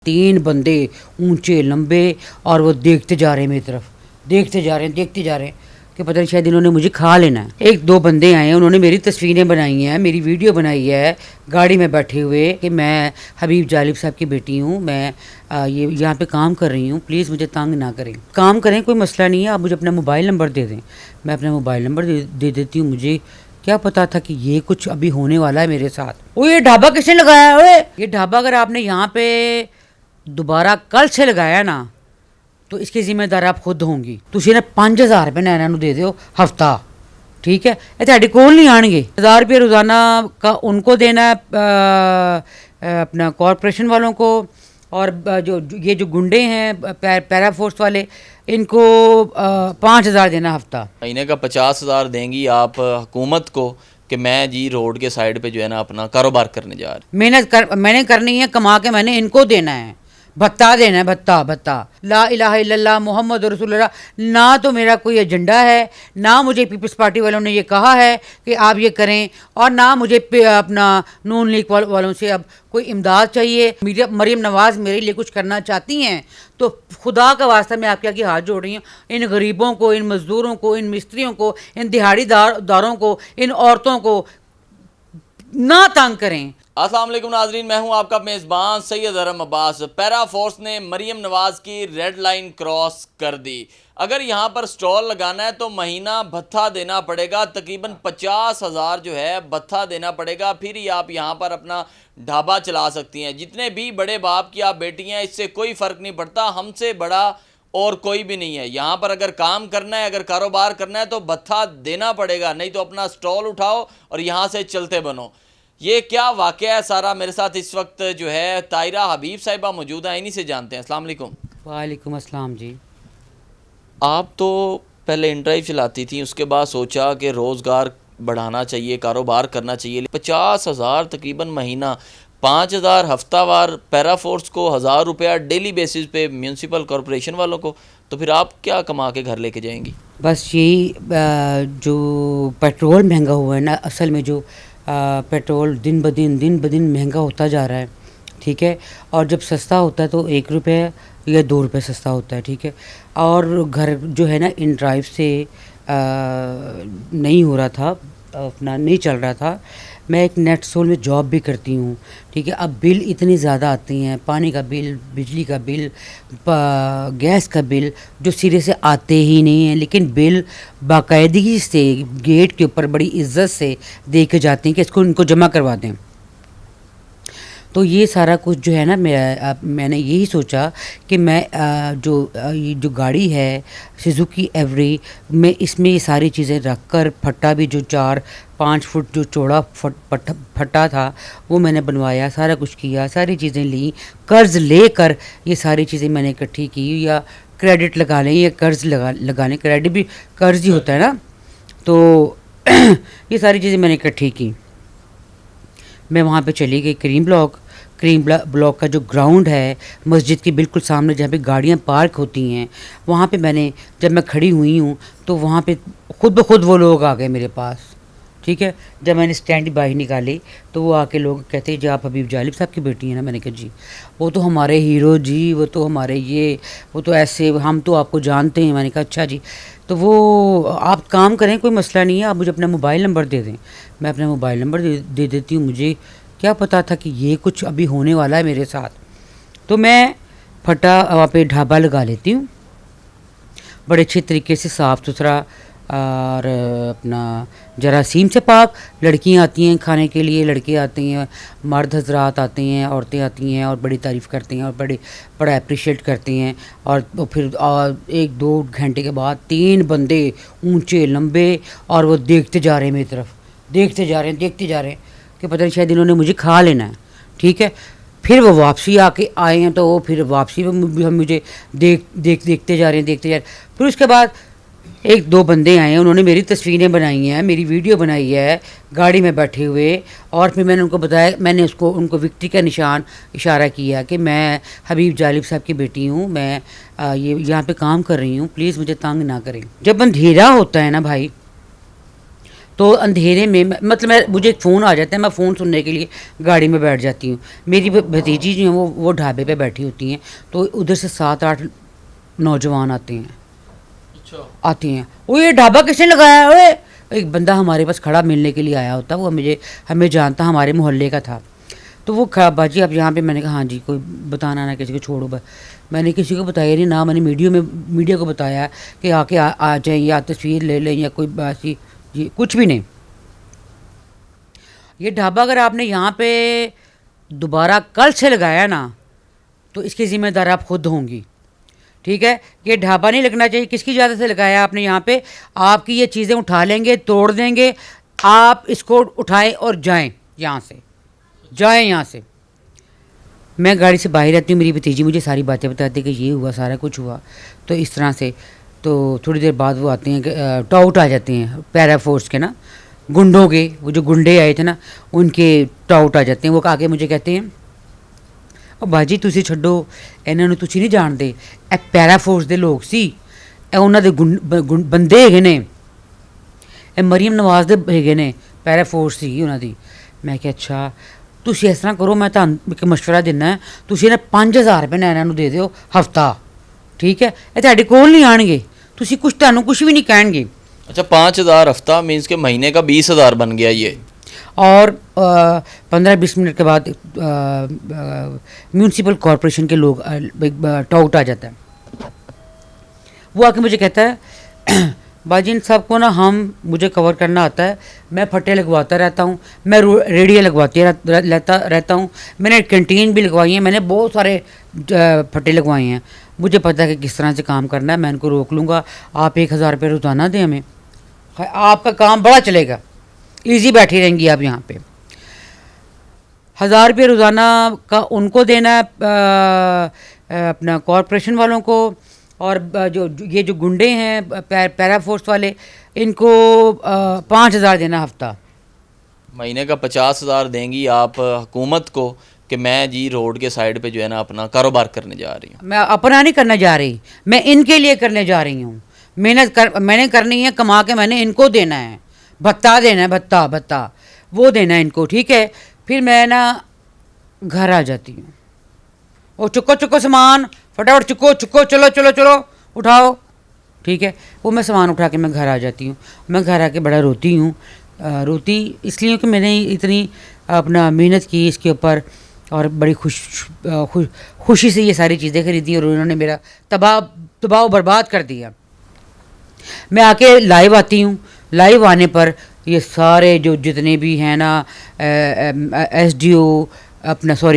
तीन बंदे ऊंचे लंबे और वो देखते जा रहे हैं मेरी तरफ, देखते जा रहे हैं कि पता नहीं शायद इन्होंने मुझे खा लेना है। एक दो बंदे आए हैं, उन्होंने मेरी तस्वीरें बनाई हैं, मेरी वीडियो बनाई है गाड़ी में बैठे हुए कि मैं हबीब जालिब साहब की बेटी हूँ, मैं ये यहाँ पे काम कर रही हूँ, प्लीज़ मुझे तंग ना करें। काम करें, कोई मसला नहीं है, आप मुझे अपना मोबाइल नंबर दे दें। मैं अपना मोबाइल नंबर दे देती हूँ। मुझे क्या पता था कि ये कुछ अभी होने वाला है मेरे साथ। ओ, ये ढाबा किसने लगाया है? ओए, ये ढाबा अगर आपने यहाँ पे दोबारा कल से लगाया ना तो इसकी जिम्मेदार आप खुद होंगी। तुसी ने 5000 रुपये नैना नू दे दो हफ्ता, ठीक है? ਤੁਹਾਡੇ ਕੋਲ नहीं आएंगे। 1000 रुपये रोज़ाना का उनको देना है, अपना कॉरपोरेशन वालों को, और जो ये जो गुंडे हैं पैरा फोर्स वाले, इनको 5000 देना हफ्ता। महीने का 50,000 देंगी आप हुकूमत को कि मैं जी रोड के साइड पे जो है ना अपना कारोबार करने जा रहा। मैंने करनी है, कमा के मैंने इनको देना है, भत्ता देना है, भत्ता। ला इलाहा इल्लल्लाह मुहम्मद रसूलुल्लाह। ना तो मेरा कोई एजेंडा है, ना मुझे पीपल्स पार्टी वालों ने ये कहा है कि आप ये करें, और ना मुझे अपना नून लीग वालों से अब कोई इमदाद चाहिए। मरीम नवाज़ मेरे लिए कुछ करना चाहती हैं तो खुदा का वास्ता मैं आपके आगे हाथ जोड़ रही हूँ। इन गरीबों को, इन मज़दूरों को, इन मिस्त्रियों को, इन दिहाड़ीदारों को, इन औरतों को ना तंग करें। अस्सलाम वालेकुम नाजरीन, मैं हूं आपका मेज़बान सैयद अरम अब्बास। पैरा फोर्स ने मरीम नवाज़ की रेड लाइन क्रॉस कर दी। अगर यहां पर स्टॉल लगाना है तो महीना भत्ता देना पड़ेगा, तकरीबन 50,000 जो है भत्ता देना पड़ेगा, फिर ही आप यहां पर अपना ढाबा चला सकती हैं। जितने भी बड़े बाप की आप बेटी हैं, इससे कोई फ़र्क नहीं पड़ता, हमसे बड़ा और कोई भी नहीं है। यहाँ पर अगर काम करना है, अगर कारोबार करना है तो भत्ता देना पड़ेगा, नहीं तो अपना स्टॉल उठाओ और यहाँ से चलते बनो। ये क्या वाक़या है सारा, मेरे साथ इस वक्त जो है तायरा हबीब साहिबा मौजूद हैं, इन्हीं से जानते हैं। अस्सलाम वालेकुम। वालेकुम अस्सलाम जी। आप तो पहले इंड्राइव चलाती थी, उसके बाद सोचा कि रोज़गार बढ़ाना चाहिए, कारोबार करना चाहिए। 50,000 तकरीबन महीना, 5,000 हफ्तावार पैरा फोर्स को, 1000 रुपया डेली बेसिस पे म्यूनसिपल कॉरपोरेशन वालों को, तो फिर आप क्या कमा के घर लेके जाएंगी? बस यही, जो पेट्रोल महंगा हुआ है ना, असल में जो पेट्रोल दिन ब दिन महंगा होता जा रहा है, ठीक है? और जब सस्ता होता है तो 1 रुपये या 2 रुपये सस्ता होता है, ठीक है? और घर जो है ना इन ड्राइव से नहीं हो रहा था, अपना नहीं चल रहा था। मैं एक नेटसोल में जॉब भी करती हूँ, ठीक है? अब बिल इतने ज़्यादा आते हैं, पानी का बिल, बिजली का बिल, गैस का बिल, जो सिरे से आते ही नहीं हैं, लेकिन बिल बाकायदगी से गेट के ऊपर बड़ी इज्जत से दे के जाते हैं कि इसको इनको जमा करवा दें। तो ये सारा कुछ जो है ना, मैंने यही सोचा कि मैं ये जो गाड़ी है सुजुकी एवरी, मैं इसमें ये सारी चीज़ें रख कर, फट्टा भी जो 4-5 फुट जो चौड़ा फट्टा था वो मैंने बनवाया, सारा कुछ किया, सारी चीज़ें ली, कर्ज़ लेकर ये सारी चीज़ें मैंने इकट्ठी की, या क्रेडिट लगा लें या कर्ज़ लगा लें, क्रेडिट भी कर्ज़ ही होता है ना। तो ये सारी चीज़ें मैंने इकट्ठी की। मैं वहाँ पे चली गई क्रीम ब्लॉक का जो ग्राउंड है मस्जिद के बिल्कुल सामने, जहाँ पे गाड़ियाँ पार्क होती हैं, वहाँ पे जब मैं खड़ी हुई हूँ तो वहाँ पे खुद ब खुद वो लोग आ गए मेरे पास, ठीक है? जब मैंने स्टैंड बाई निकाली तो वो आके लोग कहते जी आप हबीब जालिब साहब की बेटी हैं ना? मैंने कहा जी, वो तो हमारे हीरो जी, वो तो हमारे वो तो ऐसे, हम तो आपको जानते हैं। मैंने कहा अच्छा जी, तो वो आप काम करें, कोई मसला नहीं है, आप मुझे अपना मोबाइल नंबर दे दें। मैं अपना मोबाइल नंबर दे देती हूँ। मुझे क्या पता था कि ये कुछ अभी होने वाला है मेरे साथ। तो मैं फटा वहाँ पे ढाबा लगा लेती हूँ, बड़े अच्छे तरीके से साफ़ सुथरा, और अपना जरासीम से पाक। लड़कियाँ आती हैं खाने के लिए, लड़के आते हैं, मर्द हजरात आते हैं, औरतें आती हैं और बड़ी तारीफ़ करती हैं और बड़ा अप्रिशिएट करती हैं। और फिर 1-2 घंटे के बाद 3 बंदे ऊंचे लंबे, और वो देखते जा रहे हैं मेरी तरफ, देखते जा रहे हैं कि पता नहीं शायद इन्होंने मुझे खा लेना है, ठीक है? फिर वो वापसी आए हैं, तो वो फिर वापसी में हम मुझे देखते जा रहे हैं। फिर उसके बाद 1-2 बंदे आए हैं, उन्होंने मेरी तस्वीरें बनाई हैं, मेरी वीडियो बनाई है गाड़ी में बैठे हुए, और फिर मैंने उनको बताया, मैंने उनको विक्ट्री का निशान इशारा किया कि मैं हबीब जालिब साहब की बेटी हूँ, मैं ये यहाँ पे काम कर रही हूँ, प्लीज़ मुझे तंग ना करें। जब अंधेरा होता है ना भाई, तो अंधेरे में मतलब मुझे एक फ़ोन आ जाता है, मैं फ़ोन सुनने के लिए गाड़ी में बैठ जाती हूँ। मेरी भतीजी जो हैं वो ढाबे पे बैठी होती हैं, तो उधर से 7-8 नौजवान आते हैं, आती हैं, वो ये ढाबा किसने लगाया है ओए? एक बंदा हमारे पास खड़ा मिलने के लिए आया होता, वो हमें जानता, हमारे मोहल्ले का था। तो वो खड़ा, बाजी आप यहाँ पे? मैंने कहा हाँ जी, कोई बताना ना किसी को, छोड़ो बस। मैंने किसी को बताया नहीं ना, मैंने मीडिया को बताया कि आके आ जाएं या तस्वीर ले लें या कोई ऐसी जी, कुछ भी नहीं। ये ढाबा अगर आपने यहाँ पे दोबारा कल से लगाया ना, तो इसकी ज़िम्मेदार आप खुद होंगी, ठीक है? ये ढाबा नहीं लगना चाहिए। किसकी इजाज़त से लगाया आपने यहाँ पे? आपकी ये चीज़ें उठा लेंगे, तोड़ देंगे। आप इसको उठाएं और जाएं यहाँ से, जाएं यहाँ से। मैं गाड़ी से बाहर आती हूँ, मेरी भतीजी मुझे सारी बातें बताती है कि ये हुआ, सारा कुछ हुआ। तो इस तरह से तो थोड़ी देर बाद वो आते हैं, टाउट आ जाते हैं पैरा फोर्स के ना, गुंडों के, वो जो गुंडे आए थे ना, उनके टाउट आ जाते हैं। वो आके मुझे कहते हैं, और बाजी तुसी छड्डो, इन्होंने तुसी नहीं जानते, ए पैरा फोर्स के लोग सी, ए उन्होंने बंदे है ने, ए मरीम नवाज दे है ने, पैरा फोर्स सी उन्होंने। मैं क्या अच्छा, तुसी इस तरह करो, मैं तुहानू एक मशवरा दिना है, तुसी इन्हें 5000 रुपये ना इन्हों दे दिओ हफ्ता, ठीक है? ये तुहाडे कोल नहीं आएंगे, तुसी कुछ तुहानू कुछ भी नहीं कहेंगे। अच्छा, 5000 हफ्ता मीन्स के महीने का 20,000 बन गया ये। और 15-20 मिनट के बाद म्यूनसिपल कॉरपोरेशन के लोग टाउट आ जाता है। वो आके मुझे कहता है बाजी इन सबको ना मुझे कवर करना आता है, मैं फट्टे लगवाता रहता हूँ, मैं रेडियो लगवाती रहता हूँ, मैंने कैंटीन भी लगवाई है, मैंने बहुत सारे फट्टे लगवाए हैं। मुझे पता है कि किस तरह से काम करना है, मैं इनको रोक लूँगा। आप 1000 रुपये रोज़ाना दें हमें, आपका काम बड़ा चलेगा, ईजी बैठी रहेंगी आप यहाँ पे। 1000 रुपये रोज़ाना का उनको देना है, अपना कॉरपोरेशन वालों को, और जो गुंडे हैं पैरा फोर्स वाले, इनको 5000 देना हफ्ता। महीने का 50,000 देंगी आप हुकूमत को कि मैं जी रोड के साइड पे जो है ना अपना कारोबार करने जा रही हूँ। मैं अपना नहीं करने जा रही, मैं इनके लिए करने जा रही हूँ। मैंने करनी है, कमा के मैंने इनको देना है, भत्ता देना है, भत्ता वो देना है इनको, ठीक है? फिर मैं ना घर आ जाती हूँ, और चुको सामान फटाफट, चुको चलो उठाओ, ठीक है? वो मैं सामान उठा के मैं घर आ जाती हूँ। मैं घर आके बड़ा रोती हूँ, रोती इसलिए कि मैंने इतनी अपना मेहनत की इसके ऊपर, और बड़ी खुशी से ये सारी चीज़ें खरीदी, और उन्होंने मेरा तबाह बर्बाद कर दिया। मैं आके लाइव आती हूँ, लाइव आने पर ये सारे जो जितने भी हैं ना, SDO अपना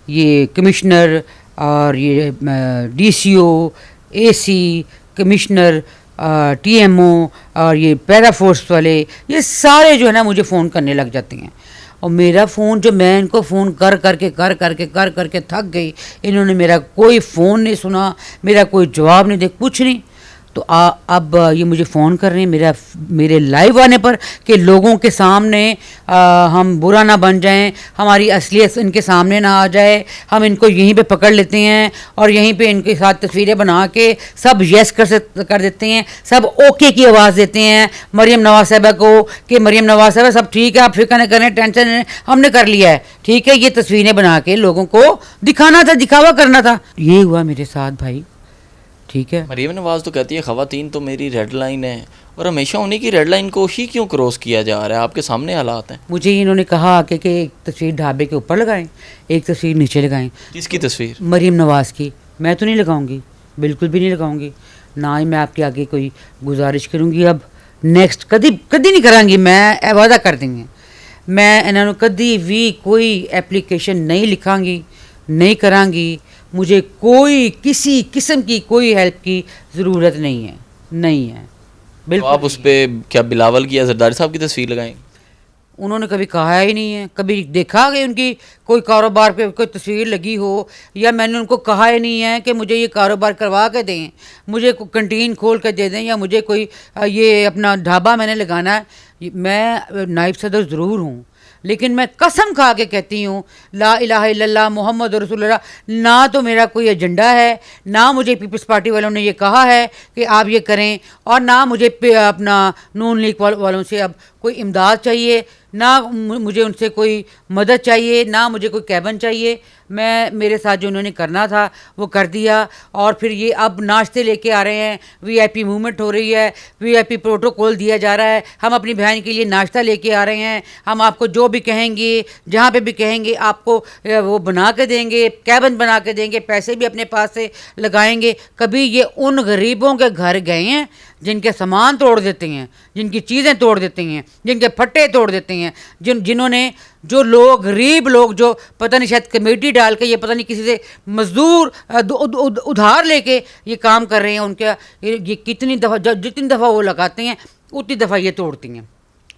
ये कमिश्नर, और ये DCO, AC कमिश्नर, TMO, और ये पैरा फोर्स वाले, ये सारे जो है ना मुझे फ़ोन करने लग जाते हैं। और मेरा फ़ोन जो, मैं इनको फ़ोन कर करके थक गई। इन्होंने मेरा कोई फ़ोन नहीं सुना, मेरा कोई जवाब नहीं दे, कुछ नहीं। तो अब ये मुझे फ़ोन कर रहे हैं मेरे लाइव आने पर, कि लोगों के सामने हम बुरा ना बन जाएं, हमारी असलियत इनके सामने ना आ जाए, हम इनको यहीं पे पकड़ लेते हैं और यहीं पे इनके साथ तस्वीरें बना के सब यस कर देते हैं, सब ओके की आवाज़ देते हैं मरीम नवाज साहबा को, कि मरीम नवाज साहबा सब ठीक है, आप फिक्र न करें, टेंशन हमने कर लिया है, ठीक है? ये तस्वीरें बना के लोगों को दिखाना था, दिखावा करना था। ये हुआ मेरे साथ भाई, ठीक है? मरीम नवाज तो कहती है ख़वातीन तो मेरी रेड लाइन है, और हमेशा उन्हीं की रेड लाइन को ही क्यों क्रॉस किया जा रहा है? आपके सामने हालात हैं। मुझे इन्होंने कहा कि एक तस्वीर ढाबे के ऊपर लगाएं, एक तस्वीर नीचे लगाएं। किसकी तस्वीर? मरीम मरीम नवाज़ की। मैं तो नहीं लगाऊंगी, बिल्कुल भी नहीं लगाऊंगी, ना ही मैं आपके आगे कोई गुजारिश करूंगी। अब नेक्स्ट कदी नहीं करांगी, मैं वादा कर देंगे, मैं इन्होंने कदी भी कोई एप्लीकेशन नहीं लिखांगी, नहीं करांगी। मुझे कोई किसी किस्म की कोई हेल्प की ज़रूरत नहीं है, नहीं है बिल्कुल। तो आप उस पर क्या बिलावल की या जरदारी साहब की तस्वीर लगाएंगे? उन्होंने कभी कहा ही नहीं है, कभी देखा कि उनकी कोई कारोबार पे कोई तस्वीर लगी हो, या मैंने उनको कहा ही नहीं है कि मुझे ये कारोबार करवा के दें, मुझे कोई कैंटीन खोल कर दे दें, या मुझे कोई ये अपना ढाबा मैंने लगाना है। मैं नायब सदर ज़रूर हूँ, लेकिन मैं कसम खा के कहती हूँ, ला इलाहा इल्लल्लाह मुहम्मद रसूलुल्लाह, ना तो मेरा कोई एजेंडा है, ना मुझे पीपल्स पार्टी वालों ने ये कहा है कि आप ये करें, और ना मुझे अपना नून लीग वालों से अब कोई इमदाद चाहिए, ना मुझे उनसे कोई मदद चाहिए, ना मुझे कोई कैबन चाहिए। मैं मेरे साथ जो उन्होंने करना था वो कर दिया। और फिर ये अब नाश्ते लेके आ रहे हैं, वीआईपी मूवमेंट हो रही है, वीआईपी प्रोटोकॉल दिया जा रहा है, हम अपनी बहन के लिए नाश्ता लेके आ रहे हैं, हम आपको जो भी कहेंगे, जहाँ पे भी कहेंगे आपको वो बना के देंगे, कैबन बना के देंगे, पैसे भी अपने पास से लगाएंगे। कभी ये उन गरीबों के घर गए हैं जिनके सामान तोड़ देते हैं, जिनकी चीज़ें तोड़ देते हैं, जिनके फट्टे तोड़ देते हैं, जिन्होंने जो लोग गरीब लोग जो पता नहीं शायद कमेटी डाल के ये पता नहीं किसी से मजदूर उधार लेके ये काम कर रहे हैं, उनके ये कितनी दफ़ा जितनी दफ़ा वो लगाते हैं उतनी दफ़ा ये तोड़ती हैं।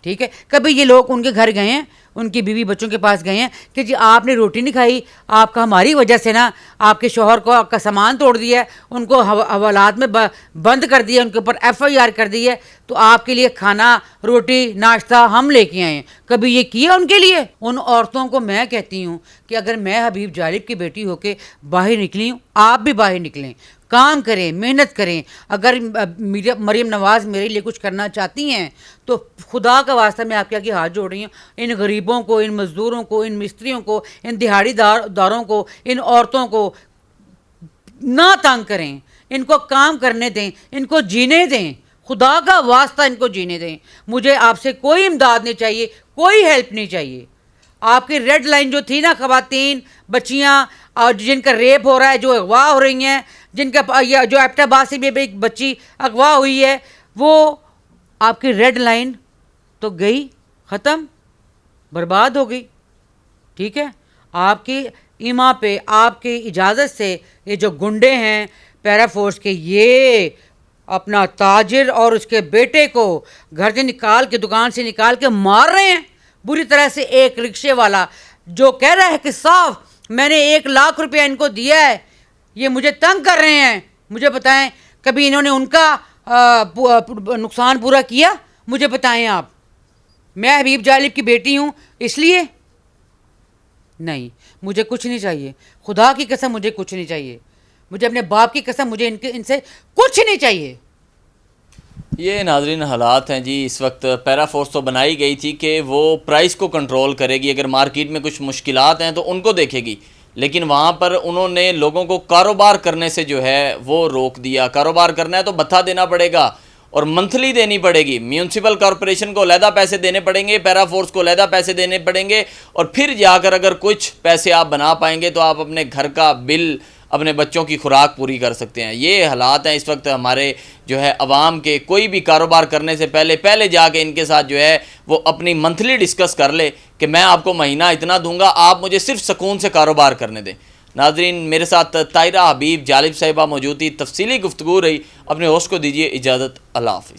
ठीक है, कभी ये लोग उनके घर गए हैं, उनकी बीवी बच्चों के पास गए हैं कि जी आपने रोटी नहीं खाई, आपका हमारी वजह से ना आपके शौहर को आपका सामान तोड़ दिया है, उनको हवालात में बंद कर दिया, उनके ऊपर FIR कर दी है, तो आपके लिए खाना रोटी नाश्ता हम लेके आए हैं। कभी ये किया उनके लिए? उन औरतों को मैं कहती हूँ कि अगर मैं हबीब जालिब की बेटी होके बाहर निकली हूँ, आप भी बाहर निकलें, काम करें, मेहनत करें। अगर मरीम नवाज़ मेरे लिए कुछ करना चाहती हैं तो खुदा का वास्ता मैं आपके आगे हाथ जोड़ रही हूँ, इन गरीबों को, इन मज़दूरों को, इन मिस्त्रियों को, इन दिहाड़ीदारों को, इन औरतों को ना तंग करें, इनको काम करने दें, इनको जीने दें, खुदा का वास्ता इनको जीने दें। मुझे आपसे कोई इमदाद नहीं चाहिए, कोई हेल्प नहीं चाहिए। आपकी रेड लाइन जो थी ना, ख़वातीन, बच्चियाँ और जिनका रेप हो रहा है, जो अगवा हो रही हैं, जिनका जो एबटाबाद से भी एक बच्ची अगवा हुई है, वो आपकी रेड लाइन तो गई, ख़त्म, बर्बाद हो गई। ठीक है, आपकी इमा पे आपकी इजाज़त से ये जो गुंडे हैं पैरा फोर्स के, ये अपना ताजिर और उसके बेटे को घर से निकाल के, दुकान से निकाल के मार रहे हैं बुरी तरह से। एक रिक्शे वाला जो कह रहा है कि साफ मैंने 1 लाख रुपया इनको दिया है, ये मुझे तंग कर रहे हैं, मुझे बताएं कभी इन्होंने उनका नुकसान पूरा किया? मुझे बताएं आप। मैं हबीब जालिब की बेटी हूँ इसलिए नहीं, मुझे कुछ नहीं चाहिए, खुदा की कसम मुझे कुछ नहीं चाहिए, मुझे अपने बाप की कसम मुझे इनसे कुछ नहीं चाहिए। ये नाजरीन हालात हैं जी। इस वक्त पैरा फोर्स तो बनाई गई थी कि वो प्राइस को कंट्रोल करेगी, अगर मार्केट में कुछ मुश्किलात हैं तो उनको देखेगी, लेकिन वहाँ पर उन्होंने लोगों को कारोबार करने से जो है वो रोक दिया। कारोबार करना है तो भत्ता देना पड़ेगा और मंथली देनी पड़ेगी। म्यूनसिपल कॉरपोरेशन को अलहदा पैसे देने पड़ेंगे, पैरा फोर्स को अलहदा पैसे देने पड़ेंगे, और फिर जाकर अगर कुछ पैसे आप बना पाएंगे तो आप अपने घर का बिल, अपने बच्चों की खुराक पूरी कर सकते हैं। ये हालात हैं इस वक्त हमारे जो है अवाम के। कोई भी कारोबार करने से पहले जाके इनके साथ जो है वो अपनी मंथली डिस्कस कर ले कि मैं आपको महीना इतना दूंगा, आप मुझे सिर्फ सुकून से कारोबार करने दें। नाजरीन, मेरे साथ ताहिरा हबीब जालिब साहिबा मौजूद थी, तफसीली गुफ्तगू रही। अपने होस्ट को दीजिए इजाज़त। अल्लाह हाफ़िज़।